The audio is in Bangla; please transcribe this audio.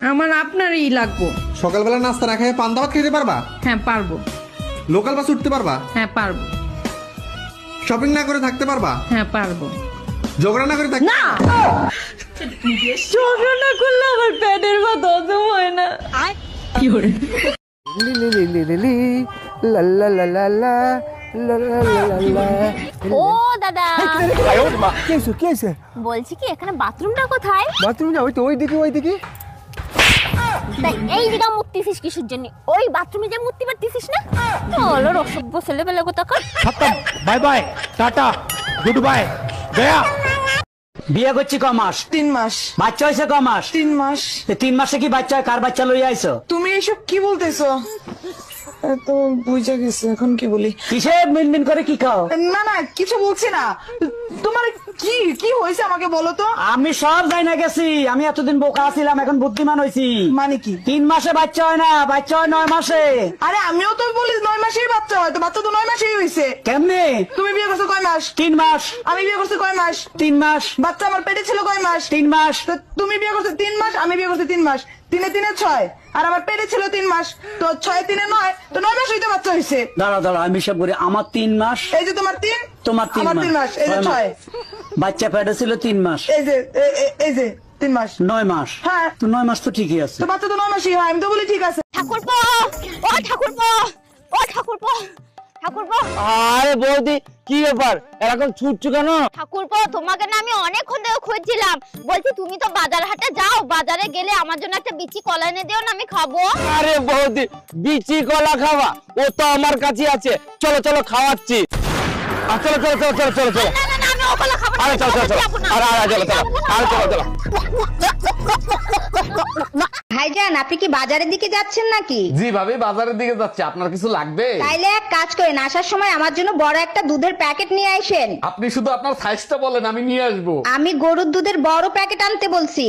আমার আপনারই লাগবো। সকালবেলা নাস্তা না খেয়ে পান্তা ভাত খেতে পারবা? হ্যাঁ পারবো। লোকাল বাস উঠতে পারবা? হ্যাঁ পারবো। শপিং না করে থাকতে পারবা? হ্যাঁ পারবো। ঝগড়া না করে থাকতে? না, ঝগড়া না করলে আমার পেটের ভাত হজম হয় না। কি করে? ও দাদা, বলছি কি এখানে বাথরুমটা কোথায়? বাথরুম না, ওইদিকে। তাই এই দিকে মুততিছিস কিসের জন্য? ওই বাথরুমে যে মুততে পারতিছিস না? হলো অসভ্য ছেলেবেলে কোথাকার। Bye bye, tata, good bye, Gaya. বিয়ে করছি ক মাস? 3 মাস। বাচ্চা হয়েছে ক মাস? 3 মাস। 3 মাসে কি বাচ্চা হয়? কার বাচ্চা লইয়া আইছো? তুমি এসব কি বলতেছো? তো বুঝে গেছে, এখন কি বলি? কিসে মিনমিন করে কি খাও? না না, কিছু বলছি না। তোমার কি কি হয়েছে আমাকে বলো তো। আমি সব যাই না গেছি। আমি এতদিন বোকা ছিলাম, এখন বুদ্ধিমান হয়েছি। মানে কি? 3 মাসে বাচ্চা হয় না, বাচ্চা হয় 9 মাসে। আরে আমিও তো বলি 9 মাসেই বাচ্চা হয়, তো বাচ্চা তো 9 মাসেই হয়েছে। কেমনে? তুমি বিয়ে করছো কয় মাস? 3 মাস। আমি বিয়ে করছি কয় মাস? 3 মাস। বাচ্চা আমার পেটে ছিল কয় মাস? 3 মাস। তো তুমি বিয়ে করছো 3 মাস, আমি বিয়ে করছি 3 মাস। 3 3 6, আর আমার পেটে ছিল 3 মাস। তো 6 3 9, তো 9 মাস হইতে বাচ্চা হয়েছে। দাঁড়া দাঁড়া, আমি সব করি। আমার 3 মাস, এই যে তোমার 3, তোমার 3 আমার 3 মাস, এই যে 6, বাচ্চা পেটে ছিল 3 মাস, এই যে এই যে 3 মাস, 9 মাস। হ্যাঁ। তো 9 মাস তো ঠিকই আছে। তো বাচ্চা তো 9 মাসই হয়, আমি তো বলি ঠিক আছে। ঠাকুরপো, ও ঠাকুরপো, ও ঠাকুরপো, ঠাকুরপো, আরে বৌদি, কি ব্যাপার এরকম ছুটছো কেন? ঠাকুরপো, তোমাকে না আমি অনেকক্ষণ ধরে খুঁজছিলাম। বলছি তুমি তো বাজার হাটে যাও, বাজারে গেলে আমার জন্য একটা বিচি কলা এনে দিও না, আমি খাবো। আরে বৌদি, বিচি কলা খাওয়া? ও তো আমার কাছে আছে, চলো চলো খাওয়াচ্ছি। চলো চলো চলো চলো চলো চলো। না না না, আমি ও কলা খাবো না। আরে চলো চলো চলো, আরে চলো চলো, আরে চলো চলো। ভাইজান, আপনি কি বাজারের দিকে যাচ্ছেন নাকি? জি ভাবি, বাজারের দিকে যাচ্ছে। আপনার কিছু লাগবে? তাইলে এক কাজ করেন, আসার সময় আমার জন্য বড় একটা দুধের প্যাকেট নিয়ে আসেন। আপনি শুধু আপনার সাইজটা বলেন, আমি নিয়ে আসবো। আমি গরুর দুধের বড় প্যাকেট আনতে বলছি।